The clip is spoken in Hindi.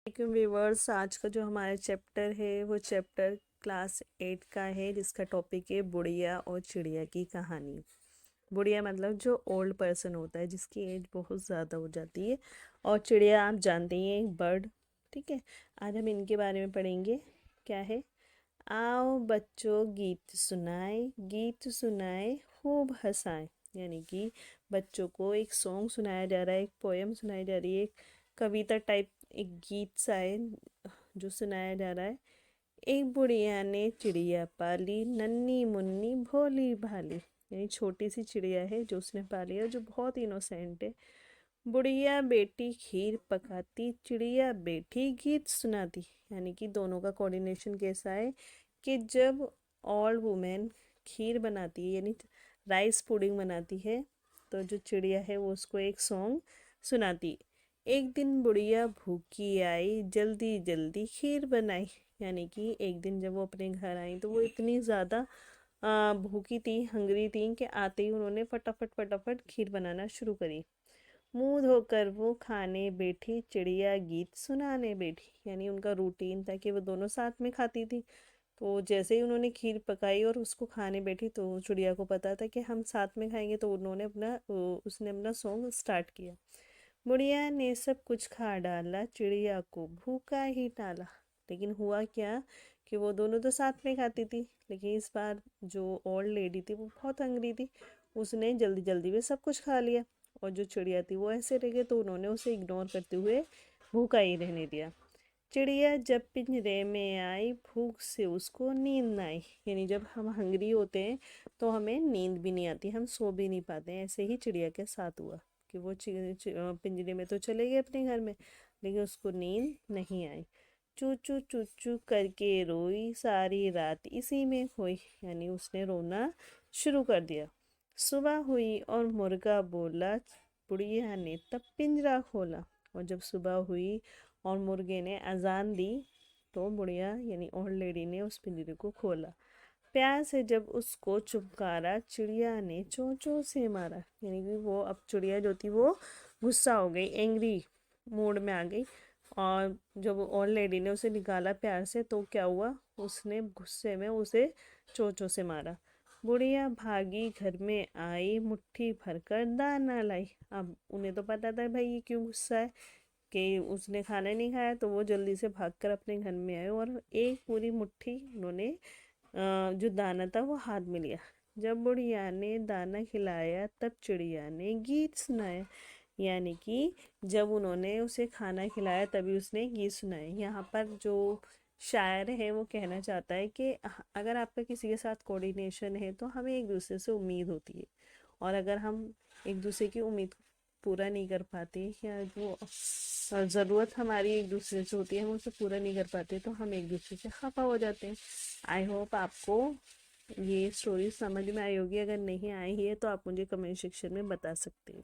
लेकिन व्यूवर्स, आज का जो हमारा चैप्टर है वो चैप्टर क्लास 8 का है, जिसका टॉपिक है बुढ़िया और चिड़िया की कहानी। बुढ़िया मतलब जो ओल्ड पर्सन होता है, जिसकी एज बहुत ज़्यादा हो जाती है, और चिड़िया आप जानते ही हैं, एक बर्ड। ठीक है, आज हम इनके बारे में पढ़ेंगे। क्या है? आओ बच्चों गीत सुनाए खूब हंसाए। यानी कि बच्चों को एक सॉन्ग सुनाया जा रहा है, एक पोएम सुनाई जा रही है, एक कविता टाइप एक गीत सा है जो सुनाया जा रहा है। एक बुढ़िया ने चिड़िया पाली, नन्ही मुन्नी भोली भाली। यानी छोटी सी चिड़िया है जो उसने पाली है, जो बहुत इनोसेंट है। बुढ़िया बेटी खीर पकाती, चिड़िया बेटी गीत सुनाती। यानी कि दोनों का कोऑर्डिनेशन कैसा है कि जब ऑल वुमेन खीर बनाती है, यानी राइस पुडिंग बनाती है, तो जो चिड़िया है वो उसको एक सॉन्ग सुनाती। एक दिन बुढ़िया भूखी आई, जल्दी जल्दी खीर बनाई। यानी कि एक दिन जब वो अपने घर आई तो वो इतनी ज़्यादा भूखी थी, हंगरी थी, कि आते ही उन्होंने फटाफट फटाफट खीर बनाना शुरू करी। मुंह धोकर वो खाने बैठी, चिड़िया गीत सुनाने बैठी। यानी उनका रूटीन था कि वो दोनों साथ में खाती थी। तो जैसे ही उन्होंने खीर पकाई और उसको खाने बैठी, तो चिड़िया को पता था कि हम साथ में खाएंगे, तो उन्होंने उसने अपना सॉन्ग स्टार्ट किया। बुढ़िया ने सब कुछ खा डाला, चिड़िया को भूखा ही टाला। लेकिन हुआ क्या कि वो दोनों तो साथ में खाती थी, लेकिन इस बार जो ओल्ड लेडी थी वो बहुत हंगरी थी। उसने जल्दी जल्दी में सब कुछ खा लिया, और जो चिड़िया थी वो ऐसे रह गई, तो उन्होंने उसे इग्नोर करते हुए भूखा ही रहने दिया। चिड़िया जब पिंजरे में आई, भूख से उसको नींद न आई। यानी जब हम हंगरी होते हैं तो हमें नींद भी नहीं आती, हम सो भी नहीं पाते हैं। ऐसे ही चिड़िया के साथ हुआ कि वो पिंजरे में तो चले गए अपने घर में, लेकिन उसको नींद नहीं आई। चू चू करके रोई, सारी रात इसी में खोई। यानी उसने रोना शुरू कर दिया। सुबह हुई और मुर्गा बोला, बुढ़िया ने तब पिंजरा खोला। और जब सुबह हुई और मुर्गे ने अजान दी, तो बुढ़िया यानी ओल्ड लेडी ने उस पिंजरे को खोला। प्यार से जब उसको चुपकारा, चिड़िया ने चोंचों से मारा। यानी कि वो अब चिड़िया जो थी वो गुस्सा हो गई, एंग्री मूड में आ गई। और जब ओल्ड लेडी ने उसे निकाला प्यार से, तो क्या हुआ, उसने गुस्से में उसे चोंचों से मारा। बुढ़िया भागी घर में आई, मुट्ठी भरकर दाना लाई। अब उन्हें तो पता था भाई ये क्यों गुस्सा है, कि उसने खाना नहीं खाया, तो वो जल्दी से भागकर अपने घर में आए और एक पूरी मुट्ठी उन्होंने जो दाना था वो हाथ में लिया। जब बुढ़िया ने दाना खिलाया, तब चिड़िया ने गीत सुनाया। यानी कि जब उन्होंने उसे खाना खिलाया तभी उसने गीत सुनाए। यहाँ पर जो शायर है वो कहना चाहता है कि अगर आपका किसी के साथ कोऑर्डिनेशन है तो हमें एक दूसरे से उम्मीद होती है, और अगर हम एक दूसरे की उम्मीद पूरा नहीं कर पाते, या वो ज़रूरत हमारी एक दूसरे से होती है, हम उसे पूरा नहीं कर पाते, तो हम एक दूसरे से खफा हो जाते हैं। आई होप आपको ये स्टोरी समझ में आई होगी। अगर नहीं आई है तो आप मुझे कमेंट सेक्शन में बता सकते हैं।